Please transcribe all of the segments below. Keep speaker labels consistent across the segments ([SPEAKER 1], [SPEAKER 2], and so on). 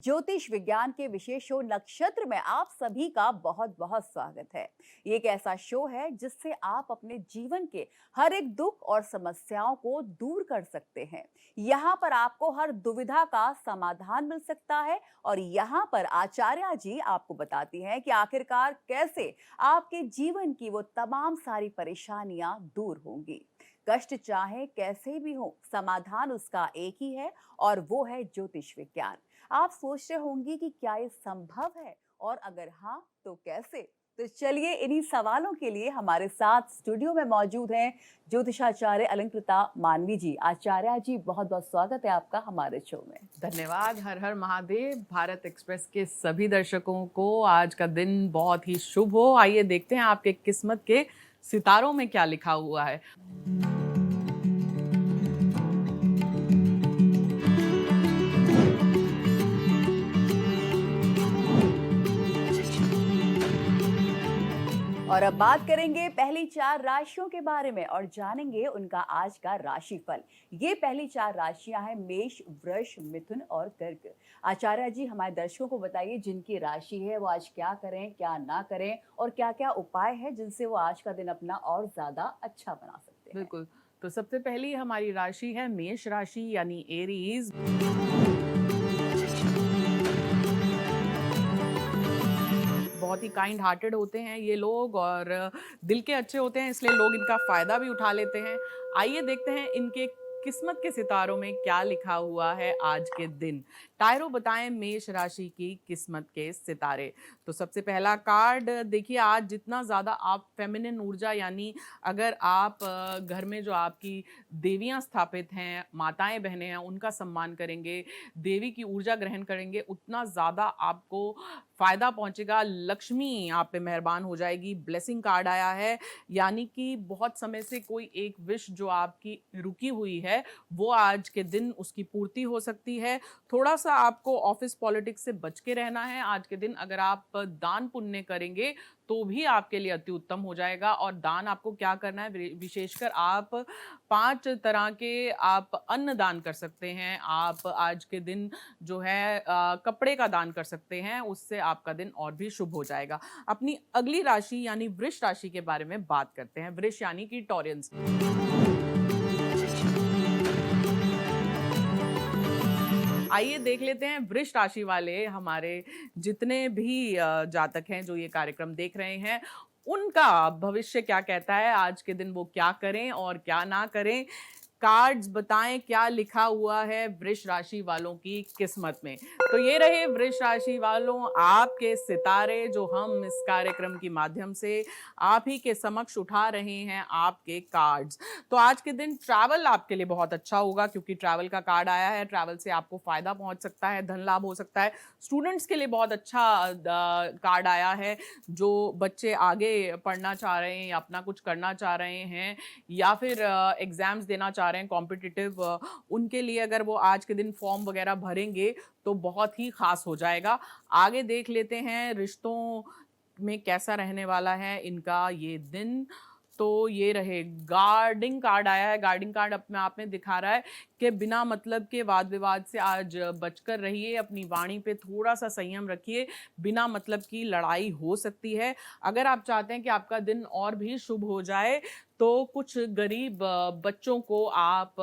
[SPEAKER 1] ज्योतिष विज्ञान के विशेष शो नक्षत्र में आप सभी का बहुत बहुत स्वागत है। ये एक ऐसा शो है जिससे आप अपने जीवन के हर एक दुख और समस्याओं को दूर कर सकते हैं। यहाँ पर आपको हर दुविधा का समाधान मिल सकता है और यहाँ पर आचार्य जी आपको बताती हैं कि आखिरकार कैसे आपके जीवन की वो तमाम सारी परेशानियां दूर होंगी। कष्ट चाहे कैसे भी हो, समाधान उसका एक ही है और वो है ज्योतिष विज्ञान। आप सोच रहे होंगे कि क्या ये संभव है और अगर हाँ तो कैसे। तो चलिए इन्हीं सवालों के लिए हमारे साथ स्टूडियो में मौजूद हैं ज्योतिषाचार्य अलंकृता मानवी जी। आचार्य जी बहुत बहुत स्वागत है आपका हमारे शो में।
[SPEAKER 2] धन्यवाद। हर हर महादेव। भारत एक्सप्रेस के सभी दर्शकों को आज का दिन बहुत ही शुभ हो। आइए देखते हैं आपके किस्मत के सितारों में क्या लिखा हुआ है।
[SPEAKER 1] और अब बात करेंगे पहली 4 राशियों के बारे में और जानेंगे उनका आज का राशिफल। ये पहली 4 राशियां हैं मेष, वृष, मिथुन और कर्क। आचार्य जी हमारे दर्शकों को बताइए जिनकी राशि है वो आज क्या करें, क्या ना करें और क्या-क्या उपाय है जिनसे वो आज का दिन अपना और ज्यादा अच्छा बना सकते हैं।
[SPEAKER 2] बिल्कुल। तो सबसे पहली हमारी राशि है मेष राशि यानी एरीज। बहुत ही काइंड हार्टेड होते हैं ये लोग और दिल के अच्छे होते हैं, इसलिए लोग इनका फायदा भी उठा लेते हैं। आइए देखते हैं इनके किस्मत के सितारों में क्या लिखा हुआ है आज के दिन। टायरो बताएं मेष राशि की किस्मत के सितारे। तो सबसे पहला कार्ड देखिए, आज जितना ज़्यादा आप फेमिनिन ऊर्जा यानी अगर आप घर में जो आपकी देवियां स्थापित हैं, माताएं बहनें हैं, उनका सम्मान करेंगे, देवी की ऊर्जा ग्रहण करेंगे, उतना ज़्यादा आपको फायदा पहुंचेगा। लक्ष्मी आप पे मेहरबान हो जाएगी। ब्लेसिंग कार्ड आया है यानी कि बहुत समय से कोई एक विश जो आपकी रुकी हुई है वो आज के दिन उसकी पूर्ति हो सकती है। थोड़ा सा आपको ऑफिस पॉलिटिक्स से बच के रहना है आज के दिन। अगर आप दान पुण्य करेंगे तो भी आपके लिए अति उत्तम हो जाएगा। और दान आपको क्या करना है, विशेषकर आप 5 तरह के आप अन्न दान कर सकते हैं। आप आज के दिन जो है कपड़े का दान कर सकते हैं, उससे आपका दिन और भी शुभ हो जाएगा। अपनी अगली राशि यानी वृष राशि के बारे में बात करते हैं। वृष यानी कि टॉरियंस। आइए देख लेते हैं वृष राशि वाले हमारे जितने भी जातक हैं जो ये कार्यक्रम देख रहे हैं, उनका भविष्य क्या कहता है, आज के दिन वो क्या करें और क्या ना करें। कार्ड्स बताएं क्या लिखा हुआ है वृष राशि वालों की किस्मत में। तो ये रहे वृष राशि वालों आपके सितारे जो हम इस कार्यक्रम के माध्यम से आप ही के समक्ष उठा रहे हैं, आपके कार्ड्स। तो आज के दिन ट्रैवल आपके लिए बहुत अच्छा होगा क्योंकि ट्रैवल का कार्ड आया है। ट्रैवल से आपको फायदा पहुंच सकता है, धन लाभ हो सकता है। स्टूडेंट्स के लिए बहुत अच्छा कार्ड आया है। जो बच्चे आगे पढ़ना चाह रहे हैं या अपना कुछ करना चाह रहे हैं या फिर एग्जाम्स देना चाह रहे हैं कॉम्पिटिटिव, उनके लिए अगर वो आज के दिन फॉर्म वगैरह भरेंगे तो बहुत ही खास हो जाएगा। आगे देख लेते हैं रिश्तों में कैसा रहने वाला है इनका ये दिन। तो ये रहे गार्डिंग कार्ड आया है। गार्डिंग कार्ड अपने आप में दिखा रहा है कि बिना मतलब के वाद विवाद से आज बचकर रहिए, अपनी वाणी पे थोड़ा सा संयम रखिए, बिना मतलब की लड़ाई हो सकती है। अगर आप चाहते हैं कि आपका दिन और भी शुभ हो जाए तो कुछ गरीब बच्चों को आप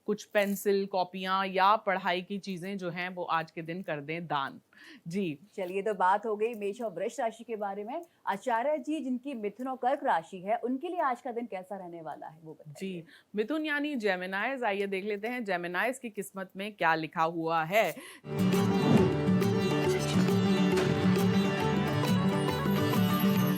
[SPEAKER 2] कुछ पेंसिल, कॉपियां या पढ़ाई की चीजें जो हैं वो आज के दिन कर दें दान। जी
[SPEAKER 1] चलिए तो बात हो गई मेष और वृष राशि के बारे में। आचार्य जी जिनकी मिथुन और कर्क राशि है उनके लिए आज का दिन कैसा रहने वाला है वो
[SPEAKER 2] जी
[SPEAKER 1] बताइए।
[SPEAKER 2] मिथुन यानी जेमिनाइज। आइए देख लेते हैं जेमिनाइज की किस्मत में क्या लिखा हुआ है।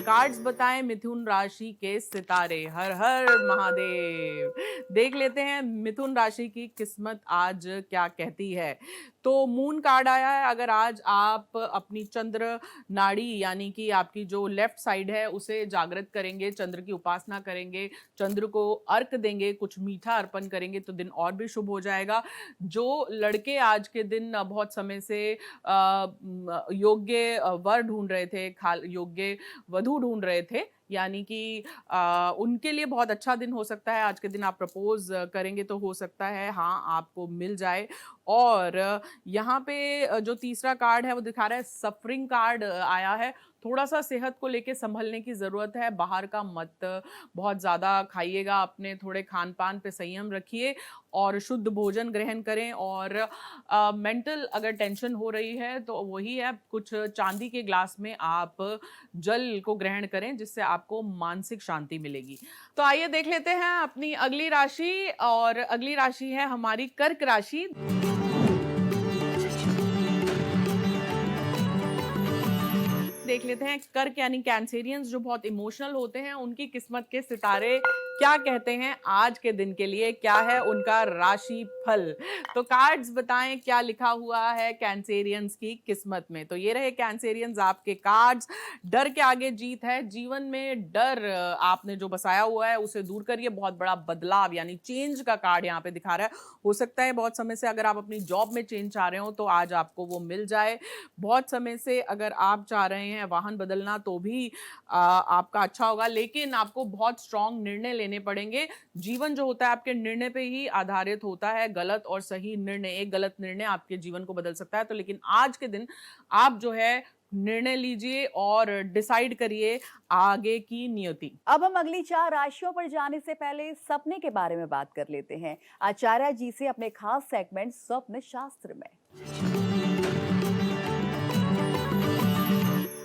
[SPEAKER 2] कार्ड्स बताएं मिथुन राशि के सितारे। हर हर महादेव। देख लेते हैं मिथुन राशि की किस्मत आज क्या कहती है। तो मून कार्ड आया है। अगर आज आप अपनी चंद्र नाड़ी यानी कि आपकी जो लेफ्ट साइड है उसे जागृत करेंगे, चंद्र की उपासना करेंगे, चंद्र को अर्घ देंगे, कुछ मीठा अर्पण करेंगे तो दिन और भी शुभ हो जाएगा। जो लड़के आज के दिन बहुत समय से योग्य वर ढूंढ रहे थे, योग्य वधु ढूंढ रहे थे यानी कि उनके लिए बहुत अच्छा दिन हो सकता है। आज के दिन आप प्रपोज करेंगे तो हो सकता है हाँ आपको मिल जाए। और यहाँ पे जो तीसरा कार्ड है वो दिखा रहा है सफरिंग कार्ड आया है। थोड़ा सा सेहत को लेके संभलने की ज़रूरत है। बाहर का मत बहुत ज़्यादा खाइएगा, अपने थोड़े खान पान पे संयम रखिए और शुद्ध भोजन ग्रहण करें। और मेंटल अगर टेंशन हो रही है तो वही है, कुछ चांदी के ग्लास में आप जल को ग्रहण करें जिससे आपको मानसिक शांति मिलेगी। तो आइए देख लेते हैं अपनी अगली राशि, और अगली राशि है हमारी कर्क राशि। देख लेते हैं कर्क यानी कैंसेरियंस जो बहुत इमोशनल होते हैं, उनकी किस्मत के सितारे क्या कहते हैं आज के दिन के लिए, क्या है उनका राशि फल। तो कार्ड्स बताएं क्या लिखा हुआ है कैंसेरियंस की किस्मत में। तो ये रहे कैंसेरियंस आपके कार्ड्स। डर के आगे जीत है। जीवन में डर आपने जो बसाया हुआ है उसे दूर करिए। बहुत बड़ा बदलाव यानी चेंज का कार्ड यहाँ पे दिखा रहा है। हो सकता है बहुत समय से अगर आप अपनी जॉब में चेंज चाह रहे हो तो आज आपको वो मिल जाए। बहुत समय से अगर आप चाह रहे हैं वाहन बदलना तो भी आपका अच्छा होगा, लेकिन आपको बहुत स्ट्रांग निर्णय लेने पड़ेंगे। जीवन जो होता है आपके निर्णय पे ही आधारित होता है। गलत और सही निर्णय, एक गलत निर्णय आपके जीवन को बदल सकता है। तो लेकिन आज के दिन आप जो है निर्णय लीजिए और डिसाइड करिए आगे की नियति।
[SPEAKER 1] अब हम अगली 4 राशियों पर जाने से पहले सपने के बारे में बात कर लेते हैं आचार्य जी से अपने खास सेगमेंट स्वप्न शास्त्र में।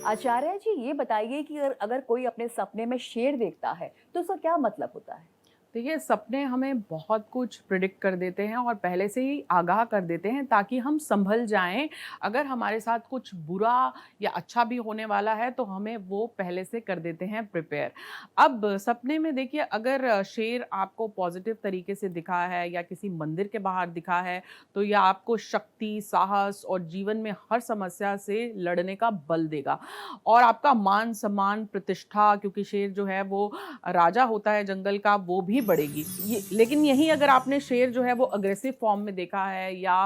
[SPEAKER 1] आचार्य जी, ये बताइए कि अगर कोई अपने सपने में शेर देखता है तो उसका क्या मतलब होता है?
[SPEAKER 2] देखिए, सपने हमें बहुत कुछ प्रिडिक्ट कर देते हैं और पहले से ही आगाह कर देते हैं ताकि हम संभल जाएं। अगर हमारे साथ कुछ बुरा या अच्छा भी होने वाला है तो हमें वो पहले से कर देते हैं प्रिपेयर। अब सपने में देखिए, अगर शेर आपको पॉजिटिव तरीके से दिखा है या किसी मंदिर के बाहर दिखा है तो यह आपको शक्ति, साहस और जीवन में हर समस्या से लड़ने का बल देगा। और आपका मान सम्मान, प्रतिष्ठा, क्योंकि शेर जो है वो राजा होता है जंगल का, वो भी बढ़ेगी। ये लेकिन यही अगर आपने शेर जो है वो अग्रेसिव फॉर्म में देखा है या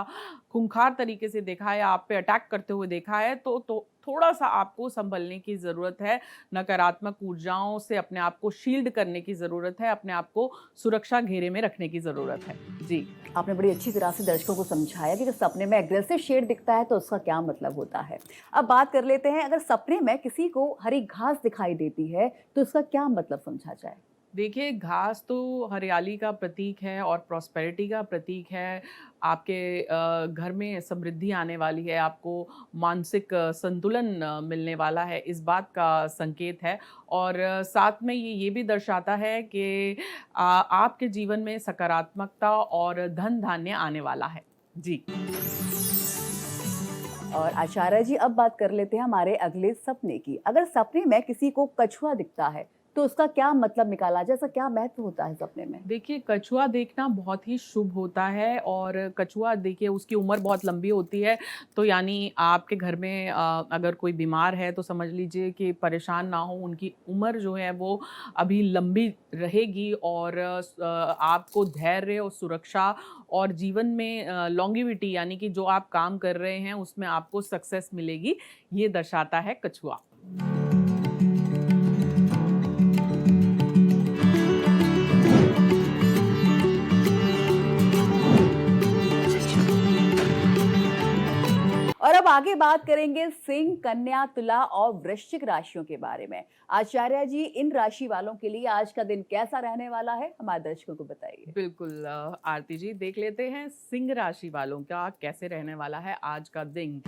[SPEAKER 2] खूंखार तरीके से देखा है या आप पे अटैक करते हुए देखा है तो थोड़ा-सा आपको सँभलने की ज़रूरत है। नकारात्मक ऊर्जाओं से अपने आप को शील्ड करने की ज़रूरत है, अपने आप को सुरक्षा घेरे में रखने की ज़रूरत है। जी।
[SPEAKER 1] आपने बड़ी अच्छी तरह से दर्शकों को समझाया कि अगर सपने में एग्रेसिव शेड दिखता है तो उसका क्या मतलब होता है। अब बात कर लेते हैं, अगर सपने में किसी को हरी घास दिखाई देती है तो उसका क्या मतलब समझा जाए?
[SPEAKER 2] देखिए, घास तो हरियाली का प्रतीक है और प्रॉस्पेरिटी का प्रतीक है। आपके घर में समृद्धि आने वाली है, आपको मानसिक संतुलन मिलने वाला है, इस बात का संकेत है। और साथ में ये भी दर्शाता है कि आपके जीवन में सकारात्मकता और धन-धान्य आने वाला है। जी।
[SPEAKER 1] और आचार्य जी, अब बात कर लेते हैं हमारे अगले सपने की। अगर सपने में किसी को कछुआ दिखता है तो उसका क्या मतलब निकाला जाए? इसका क्या महत्व होता है सपने में?
[SPEAKER 2] देखिए, कछुआ देखना बहुत ही शुभ होता है और कछुआ देखिए उसकी उम्र बहुत लंबी होती है। तो यानी आपके घर में अगर कोई बीमार है तो समझ लीजिए कि परेशान ना हो, उनकी उम्र जो है वो अभी लंबी रहेगी। और आपको धैर्य और सुरक्षा और जीवन में लॉन्गेविटी यानी कि जो आप काम कर रहे हैं उसमें आपको सक्सेस मिलेगी, ये दर्शाता है कछुआ।
[SPEAKER 1] और अब आगे बात करेंगे सिंह, कन्या, तुला और वृश्चिक राशियों के बारे में। आचार्य जी, इन राशि वालों के लिए आज का दिन कैसा रहने वाला है, हमारे दर्शकों को बताइए।
[SPEAKER 2] बिल्कुल आरती जी, देख लेते हैं सिंह राशि वालों का कैसे रहने वाला है आज का दिन।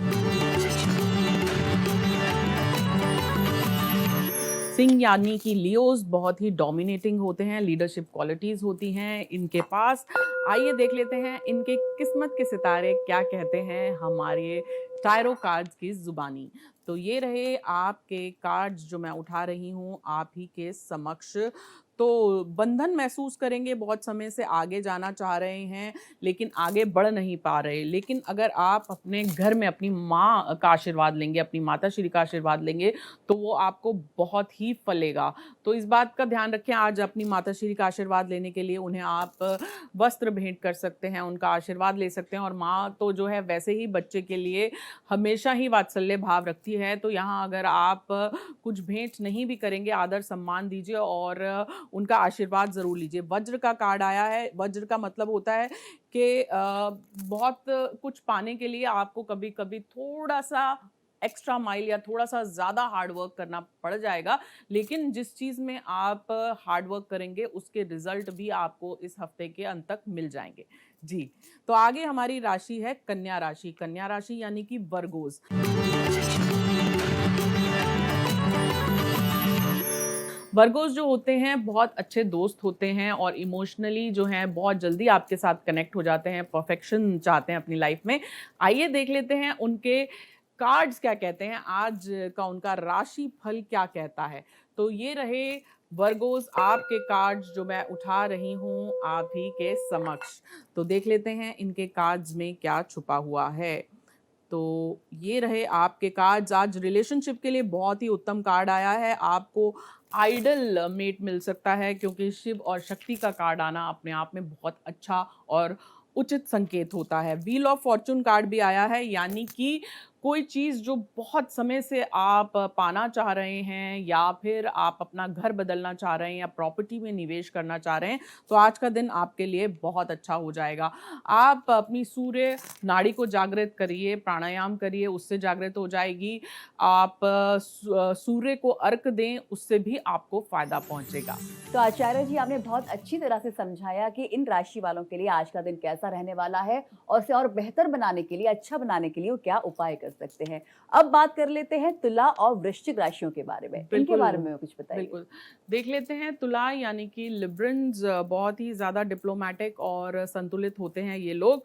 [SPEAKER 2] सिंह यानी कि लियोज बहुत ही डोमिनेटिंग होते हैं, लीडरशिप क्वालिटीज होती हैं इनके पास। आइए देख लेते हैं इनके किस्मत के सितारे क्या कहते हैं हमारे टायरो कार्ड्स की जुबानी। तो ये रहे आपके कार्ड्स जो मैं उठा रही हूँ आप ही के समक्ष। तो बंधन महसूस करेंगे, बहुत समय से आगे जाना चाह रहे हैं, लेकिन आगे बढ़ नहीं पा रहे। लेकिन अगर आप अपने घर में अपनी माँ का आशीर्वाद लेंगे, अपनी माताश्री का आशीर्वाद लेंगे, तो वो आपको बहुत ही फलेगा। तो इस बात का ध्यान रखें, आज अपनी माताश्री का आशीर्वाद लेने के लिए उन्हें आप वस्त्र भेंट कर सकते हैं, उनका आशीर्वाद ले सकते हैं। और माँ तो जो है वैसे ही बच्चे के लिए हमेशा ही वात्सल्य भाव रखती है, तो यहाँ अगर आप कुछ भेंट नहीं भी करेंगे, आदर सम्मान दीजिए और उनका आशीर्वाद ज़रूर लीजिए। वज्र का कार्ड आया है, वज्र का मतलब होता है कि बहुत कुछ पाने के लिए आपको कभी-कभी थोड़ा-सा एक्स्ट्रा माइल या थोड़ा-सा ज़्यादा हार्ड वर्क करना पड़ जाएगा, लेकिन जिस चीज़ में आप हार्ड वर्क करेंगे, उसके रिज़ल्ट भी आपको इस हफ्ते के अंत तक मिल जाएँगे। जी, तो आगे हमारी राशि है कन्या राशि। कन्या राशि यानी कि वर्गोज़। वर्गोज़ जो होते हैं बहुत अच्छे दोस्त होते हैं और इमोशनली जो हैं बहुत जल्दी आपके साथ कनेक्ट हो जाते हैं, परफेक्शन चाहते हैं अपनी लाइफ में। आइए देख लेते हैं उनके कार्ड्स क्या कहते हैं, आज का उनका राशि फल क्या कहता है। तो ये रहे वर्गोज़ आपके कार्ड्स जो मैं उठा रही हूँ आप ही के समक्ष। तो देख लेते हैं इनके कार्ड्स में क्या छुपा हुआ है। तो ये रहे आपके कार्ड्स। आज रिलेशनशिप के लिए बहुत ही उत्तम कार्ड आया है। आपको आइडल मेट मिल सकता है, क्योंकि शिव और शक्ति का कार्ड आना अपने आप में बहुत अच्छा और उचित संकेत होता है। व्हील ऑफ फॉर्च्यून कार्ड भी आया है, यानी कि कोई चीज़ जो बहुत समय से आप पाना चाह रहे हैं या फिर आप अपना घर बदलना चाह रहे हैं या प्रॉपर्टी में निवेश करना चाह रहे हैं, तो आज का दिन आपके लिए बहुत अच्छा हो जाएगा। आप अपनी सूर्य नाड़ी को जागृत करिए, प्राणायाम करिए, उससे जागृत हो जाएगी। आप सूर्य को अर्घ दें, उससे भी आपको फ़ायदा पहुँचेगा।
[SPEAKER 1] तो आचार्य जी, आपने बहुत अच्छी तरह से समझाया कि इन राशि वालों के लिए आज का दिन कैसा रहने वाला है और उसे और बेहतर बनाने के लिए, अच्छा बनाने के लिए वो क्या उपाय कर सकते हैं। अब बात कर लेते हैं तुला और वृश्चिक राशियों के बारे में। इनके
[SPEAKER 2] बिल्कुल,
[SPEAKER 1] बारे में कुछ बताइए।
[SPEAKER 2] बिल्कुल। देख लेते हैं तुला यानी कि लिब्रन्स, बहुत ही ज़्यादा डिप्लोमैटिक और संतुलित होते हैं ये लोग।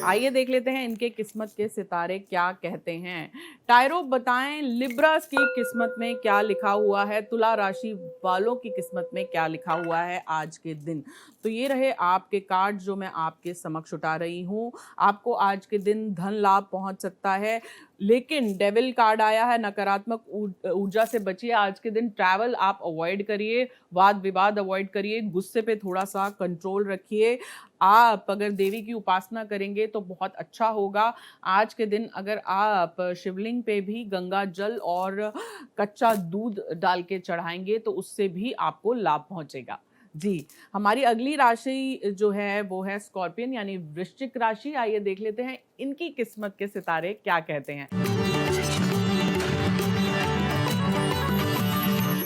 [SPEAKER 2] आइए देख लेते हैं इनके किस्मत के सितारे क्या कहते हैं। टायरो बताएं लिब्रास की किस्मत में क्या लिखा हुआ है, तुला राशि वालों की किस्मत में क्या लिखा हुआ है आज के दिन। तो ये रहे आपके कार्ड जो मैं आपके समक्ष उठा रही हूँ। आपको आज के दिन धन लाभ पहुंच सकता है, लेकिन डेविल कार्ड आया है, नकारात्मक ऊर्जा से बचिए। आज के दिन ट्रैवल आप अवॉइड करिए, वाद विवाद अवॉइड करिए, गुस्से पे थोड़ा सा कंट्रोल रखिए। आप अगर देवी की उपासना करेंगे तो बहुत अच्छा होगा। आज के दिन अगर आप शिवलिंग पे भी गंगा जल और कच्चा दूध डाल के चढ़ाएँगे तो उससे भी आपको लाभ पहुँचेगा। जी, हमारी अगली राशि जो है वो है स्कॉर्पियन यानी वृश्चिक राशि। आइए देख लेते हैं इनकी किस्मत के सितारे क्या कहते हैं।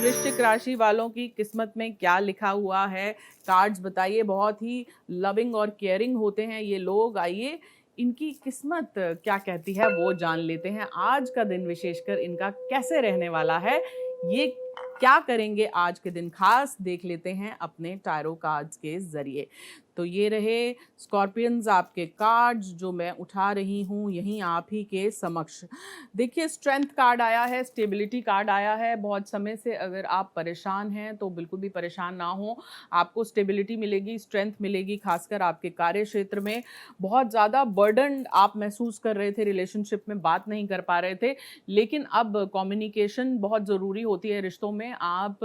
[SPEAKER 2] वृश्चिक राशि वालों की किस्मत में क्या लिखा हुआ है, कार्ड्स बताइए। बहुत ही लविंग और केयरिंग होते हैं ये लोग। आइए इनकी किस्मत क्या कहती है वो जान लेते हैं। आज का दिन विशेषकर इनका कैसे रहने वाला है, ये क्या करेंगे आज के दिन खास, देख लेते हैं अपने टैरो कार्ड्स के जरिए। तो ये रहे स्कॉर्पियंस आपके कार्ड्स जो मैं उठा रही हूँ यहीं आप ही के समक्ष। देखिए स्ट्रेंथ कार्ड आया है, स्टेबिलिटी कार्ड आया है। बहुत समय से अगर आप परेशान हैं तो बिल्कुल भी परेशान ना हो, आपको स्टेबिलिटी मिलेगी, स्ट्रेंथ मिलेगी, खासकर आपके कार्य क्षेत्र में। बहुत ज़्यादा बर्डन आप महसूस कर रहे थे, रिलेशनशिप में बात नहीं कर पा रहे थे, लेकिन अब कम्युनिकेशन बहुत ज़रूरी होती है रिश्तों में। आप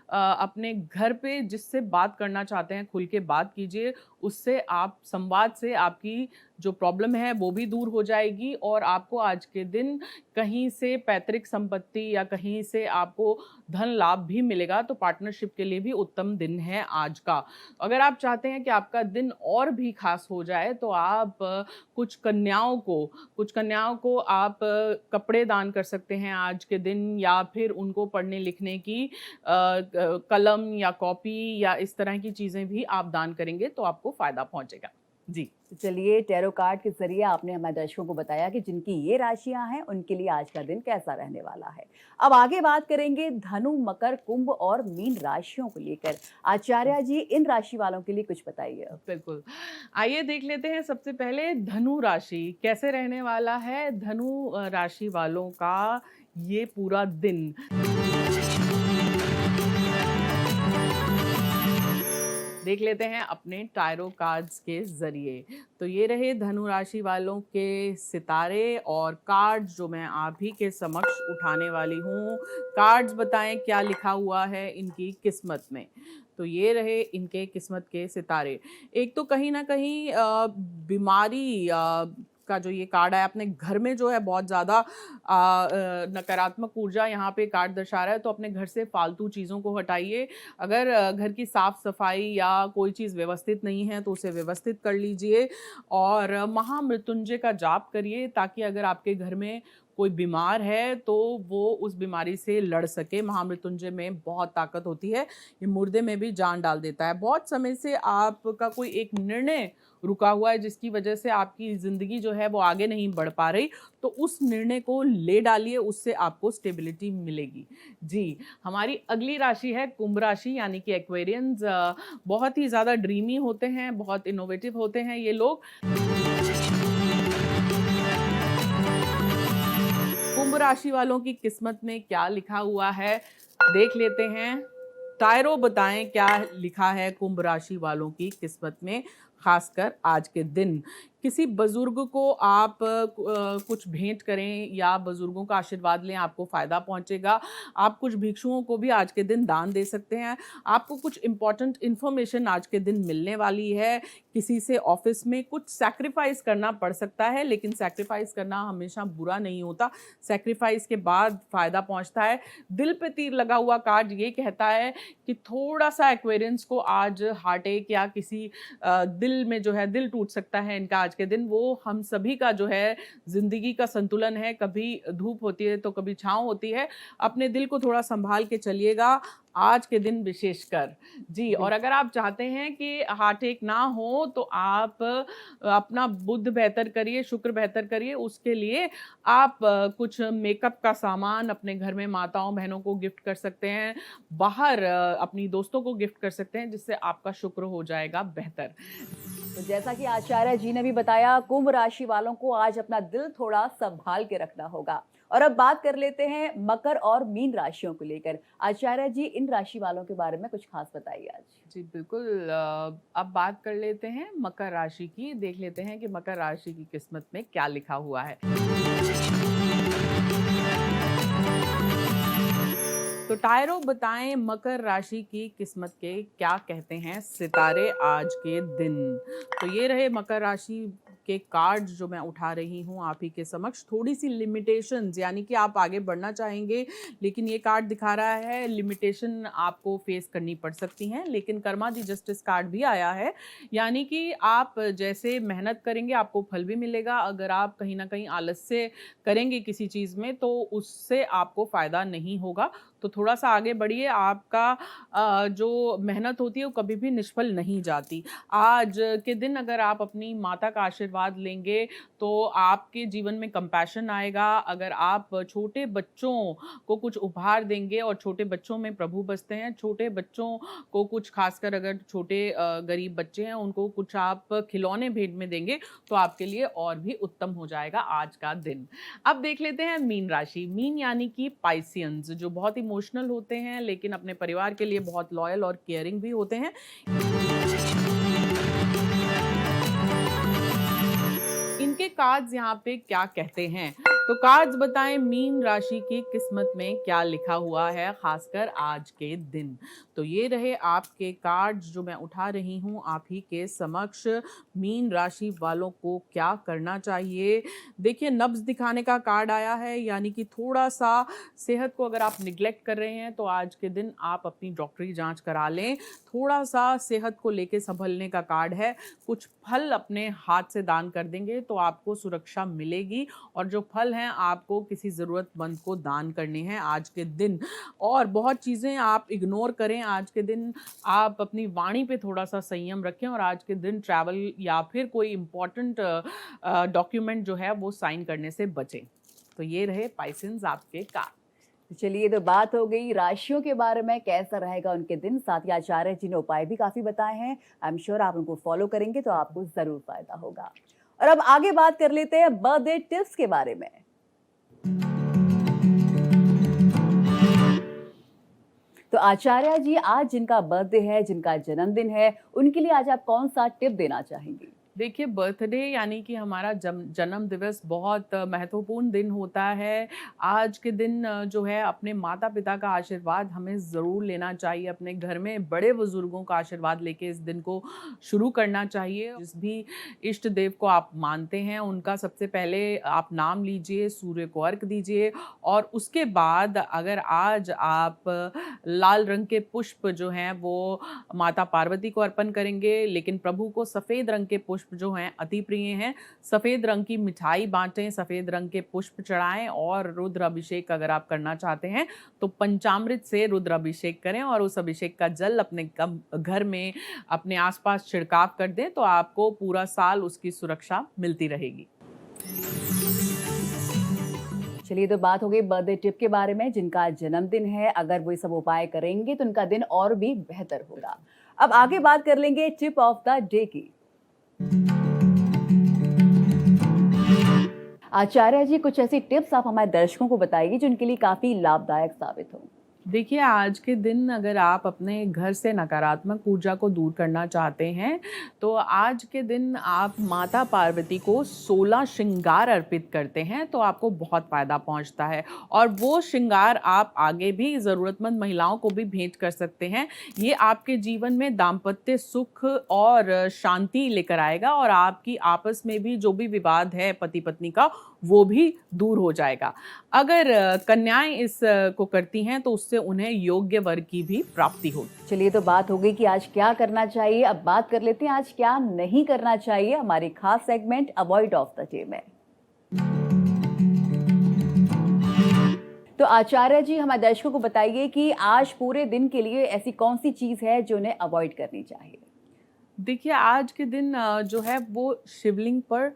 [SPEAKER 2] अपने घर पे जिससे बात करना चाहते हैं खुल के बात कीजिए, उससे आप संवाद से आपकी जो प्रॉब्लम है वो भी दूर हो जाएगी और आपको आज के दिन कहीं से पैतृक संपत्ति या कहीं से आपको धन लाभ भी मिलेगा। तो पार्टनरशिप के लिए भी उत्तम दिन है आज का। अगर आप चाहते हैं कि आपका दिन और भी खास हो जाए तो आप कुछ कन्याओं को आप कपड़े दान कर सकते हैं आज के दिन, या फिर उनको पढ़ने लिखने की कलम या कॉपी या इस तरह की चीज़ें भी आप दान करेंगे तो आपको फ़ायदा पहुँचेगा। जी।
[SPEAKER 1] तो चलिए, टैरो कार्ड के जरिए आपने हमारे दर्शकों को बताया कि जिनकी ये राशियां हैं उनके लिए आज का दिन कैसा रहने वाला है। अब आगे बात करेंगे धनु, मकर, कुंभ और मीन राशियों को लेकर। आचार्य जी, इन राशि वालों के लिए कुछ बताइए।
[SPEAKER 2] बिल्कुल। आइए देख लेते हैं सबसे पहले धनु राशि कैसे रहने वाला है। धनु राशि वालों का ये पूरा दिन। देख लेते हैं अपने टायरो कार्ड्स के जरिए। तो ये रहे धनु राशि वालों के सितारे और कार्ड्स जो मैं आप ही के समक्ष उठाने वाली हूँ। कार्ड्स बताएं क्या लिखा हुआ है इनकी किस्मत में। तो ये रहे इनके किस्मत के सितारे। एक तो कहीं ना कहीं बीमारी का जो ये कार्ड है, अपने घर में जो है बहुत ज़्यादा नकारात्मक ऊर्जा यहाँ पे कार्ड दर्शा रहा है। तो अपने घर से फालतू चीज़ों को हटाइए। अगर घर की साफ सफाई या कोई चीज़ व्यवस्थित नहीं है तो उसे व्यवस्थित कर लीजिए और महामृत्युंजय का जाप करिए, ताकि अगर आपके घर में कोई बीमार है तो वो उस बीमारी से लड़ सके। महामृत्युंजय में बहुत ताकत होती है, ये मुर्दे में भी जान डाल देता है। बहुत समय से आपका कोई एक निर्णय रुका हुआ है जिसकी वजह से आपकी ज़िंदगी जो है वो आगे नहीं बढ़ पा रही, तो उस निर्णय को ले डालिए, उससे आपको स्टेबिलिटी मिलेगी। जी, हमारी अगली राशि है कुंभ राशि, यानी कि एक्वेरियंस। बहुत ही ज़्यादा ड्रीमी होते हैं, बहुत इनोवेटिव होते हैं ये लोग। कुंभ राशि वालों की किस्मत में क्या लिखा हुआ है, देख लेते हैं। टायरो बताएं क्या लिखा है कुंभ राशि वालों की किस्मत में, खासकर आज के दिन। किसी बुजुर्ग को आप कुछ भेंट करें या बुजुर्गों का आशीर्वाद लें, आपको फ़ायदा पहुंचेगा। आप कुछ भिक्षुओं को भी आज के दिन दान दे सकते हैं। आपको कुछ इम्पॉर्टेंट इन्फॉर्मेशन आज के दिन मिलने वाली है। किसी से ऑफिस में कुछ सैक्रिफाइस करना पड़ सकता है, लेकिन सैक्रिफाइस करना हमेशा बुरा नहीं होता। सैक्रिफाइस के बाद फ़ायदा पहुंचता है। दिल पे तीर लगा हुआ कार्ड ये कहता है कि थोड़ा सा एक्वेरियंस को आज हार्ट अटैक या किसी दिल में जो है दिल टूट सकता है इनका आज के दिन। वो हम सभी का जो है जिंदगी का संतुलन है, कभी धूप होती है तो कभी छांव होती है। अपने दिल को थोड़ा संभाल के चलिएगा आज के दिन विशेषकर। जी, और अगर आप चाहते हैं कि हार्ट अटैक ना हो तो आप अपना बुध बेहतर करिए, शुक्र बेहतर करिए। उसके लिए आप कुछ मेकअप का सामान अपने घर में माताओं बहनों को गिफ्ट कर सकते हैं, बाहर अपनी दोस्तों को गिफ्ट कर सकते हैं, जिससे आपका शुक्र हो जाएगा बेहतर।
[SPEAKER 1] तो जैसा कि आचार्य जी ने भी बताया, कुंभ राशि वालों को आज अपना दिल थोड़ा संभाल के रखना होगा। और अब बात कर लेते हैं मकर और मीन राशियों को लेकर। आचार्य जी, इन राशि वालों के बारे में कुछ खास बताइए आज।
[SPEAKER 2] जी बिल्कुल। अब बात कर लेते हैं मकर राशि की। देख लेते हैं कि मकर राशि की किस्मत में क्या लिखा हुआ है। तो टायरो बताएं मकर राशि की किस्मत के क्या कहते हैं सितारे आज के दिन। तो ये रहे मकर राशि के कार्ड जो मैं उठा रही हूँ आप ही के समक्ष। थोड़ी सी लिमिटेशंस, यानी कि आप आगे बढ़ना चाहेंगे लेकिन ये कार्ड दिखा रहा है लिमिटेशन आपको फेस करनी पड़ सकती हैं। लेकिन कर्मा दी जस्टिस कार्ड भी आया है, यानी कि आप जैसे मेहनत करेंगे आपको फल भी मिलेगा। अगर आप कहीं ना कहीं आलस्य करेंगे किसी चीज़ में तो उससे आपको फ़ायदा नहीं होगा। तो थोड़ा सा आगे बढ़िए। आपका जो मेहनत होती है वो कभी भी निष्फल नहीं जाती। आज के दिन अगर आप अपनी माता का आशीर्वाद लेंगे तो आपके जीवन में कंपैशन आएगा। अगर आप छोटे बच्चों को कुछ उपहार देंगे, और छोटे बच्चों में प्रभु बसते हैं, छोटे बच्चों को कुछ, खासकर अगर छोटे गरीब बच्चे हैं उनको कुछ आप खिलौने भेंट में देंगे तो आपके लिए और भी उत्तम हो जाएगा आज का दिन। अब देख लेते हैं मीन राशि। मीन यानी कि पाइसियंस, जो बहुत इमोशनल होते हैं लेकिन अपने परिवार के लिए बहुत लॉयल और केयरिंग भी होते हैं। इनके कार्ड्स यहाँ पे क्या कहते हैं, तो कार्ड्स बताएं मीन राशि की किस्मत में क्या लिखा हुआ है खासकर आज के दिन। तो ये रहे आपके कार्ड्स जो मैं उठा रही हूँ आप ही के समक्ष। मीन राशि वालों को क्या करना चाहिए, देखिए नब्ज दिखाने का कार्ड आया है, यानी कि थोड़ा सा सेहत को अगर आप निग्लेक्ट कर रहे हैं तो आज के दिन आप अपनी डॉक्टरी जांच करा लें। थोड़ा सा सेहत को लेके संभलने का कार्ड है। कुछ फल अपने हाथ से दान कर देंगे तो आपको सुरक्षा मिलेगी, और जो फल हैं आपको किसी ज़रूरतमंद को दान करने हैं आज के दिन। और बहुत चीज़ें आप इग्नोर करें आज के दिन। आप अपनी वाणी पे थोड़ा सा संयम रखें, और आज के दिन ट्रैवल या फिर कोई इम्पोर्टेंट डॉक्यूमेंट जो है वो साइन करने से बचें। तो ये रहे पाइसेंस आपके कार्ड।
[SPEAKER 1] तो चलिए, तो बात हो गई राशियों के बारे में, कैसा रहेगा उनके दिन। साथ ही आचार्य जी ने उपाय भी काफी बताए हैं। आई एम श्योर आप उनको फॉलो करेंगे तो आपको जरूर फायदा होगा। और अब आगे बात कर लेते हैं बर्थडे टिप्स के बारे में। तो आचार्य जी, आज जिनका बर्थडे है, जिनका जन्मदिन है, उनके लिए आज आप कौन-सा टिप देना चाहेंगी?
[SPEAKER 2] देखिए, बर्थडे यानी कि हमारा जन्म दिवस बहुत महत्वपूर्ण दिन होता है। आज के दिन जो है अपने माता-पिता का आशीर्वाद हमें ज़रूर लेना चाहिए। अपने घर में बड़े बुज़ुर्गों का आशीर्वाद लेके इस दिन को शुरू करना चाहिए। जिस भी इष्ट देव को आप मानते हैं, उनका सबसे पहले आप नाम लीजिए, सूर्य को अर्घ दीजिए और उसके बाद अगर आज आप लाल रंग के पुष्प जो हैं वो माता पार्वती को अर्पण करेंगे, लेकिन प्रभु को सफ़ेद रंग के पुष्प जो हैं अति प्रिय हैं। सफ़ेद रंग की मिठाई बाँटें, सफ़ेद रंग के पुष्प चढ़ाएँ और रुद्र अभिषेक अगर आप करना चाहते हैं, तो पंचामृत से रुद्र अभिषेक करें और उस अभिषेक का जल अपने घर में, अपने आस-पास छिड़काव कर दें, तो आपको पूरा साल उसकी सुरक्षा मिलती रहेगी।
[SPEAKER 1] चलिए, तो बात हो गई बर्थडे टिप के बारे में। जिनका जन्मदिन है, अगर वो ये सब उपाय करेंगे तो उनका दिन और भी बेहतर होगा। अब आगे बात कर लेंगे टिप ऑफ द डे की। आचार्य जी, कुछ ऐसी टिप्स आप हमारे दर्शकों को बताइए जो उनके लिए काफ़ी लाभदायक साबित हो।
[SPEAKER 2] देखिए, आज के दिन अगर आप अपने घर से नकारात्मक ऊर्जा को दूर करना चाहते हैं, तो आज के दिन आप माता पार्वती को 16 श्रृंगार अर्पित करते हैं, तो आपको बहुत फ़ायदा पहुंचता है और वो श्रृंगार आप आगे भी ज़रूरतमंद महिलाओं को भी भेंट कर सकते हैं। ये आपके जीवन में दाम्पत्य सुख और शांति लेकर आएगा और आपकी आपस में भी जो भी विवाद है पति-पत्नी का, वो भी दूर हो जाएगा। अगर कन्याएँ इस को करती हैं, तो उससे उन्हें योग्य वर की भी प्राप्ति होगी।
[SPEAKER 1] चलिए, तो बात हो गई कि आज क्या करना चाहिए। अब बात कर लेते हैं आज क्या नहीं करना चाहिए, हमारी खास segment avoid of the day में। तो आचार्य जी, हमारे दर्शकों को बताइए कि आज पूरे दिन के लिए ऐसी कौन सी चीज़ है जो उन्हें अवॉइड करनी चाहिए?
[SPEAKER 2] देखिए, आज के दिन जो है वो शिवलिंग पर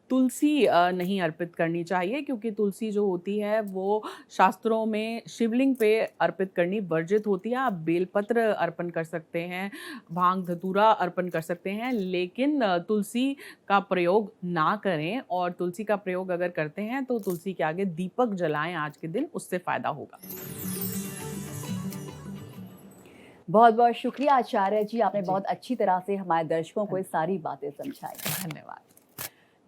[SPEAKER 2] तुलसी नहीं अर्पित करनी चाहिए, क्योंकि तुलसी जो होती है वो शास्त्रों में शिवलिंग पे अर्पित करनी वर्जित होती है। आप बेलपत्र अर्पण कर सकते हैं, भांग धतूरा अर्पण कर सकते हैं, लेकिन तुलसी का प्रयोग ना करें और तुलसी का प्रयोग अगर करते हैं तो तुलसी के आगे दीपक जलाएँ आज के दिन, उससे फ़ायदा होगा।
[SPEAKER 1] बहुत-बहुत शुक्रिया आचार्य जी, आपने बहुत अच्छी तरह से हमारे दर्शकों को ये सारी बातें समझाई।
[SPEAKER 2] धन्यवाद।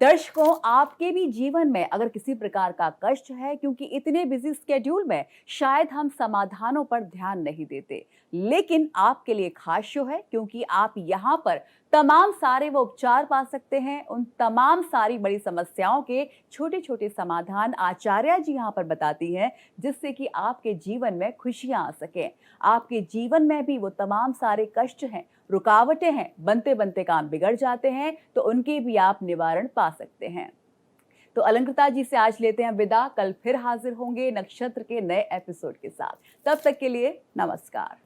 [SPEAKER 1] दर्शकों, आपके भी जीवन में अगर किसी प्रकार का कष्ट है, क्योंकि इतने बिजी स्केड्यूल में शायद हम समाधानों पर ध्यान नहीं देते, लेकिन आपके लिए खास शो है, क्योंकि आप यहाँ पर तमाम सारे वो उपचार पा सकते हैं। उन तमाम सारी बड़ी समस्याओं के छोटे-छोटे समाधान आचार्य जी यहाँ पर बताती हैं, जिससे कि आपके जीवन में खुशियाँ आ सकें। आपके जीवन में भी वो तमाम सारे कष्ट हैं, रुकावटें हैं, बनते-बनते काम बिगड़ जाते हैं, तो उनके भी आप निवारण पा सकते हैं। तो अलंकृता जी से आज लेते हैं विदा। कल फिर हाजिर होंगे नक्षत्र के नए एपिसोड के साथ। तब तक के लिए नमस्कार।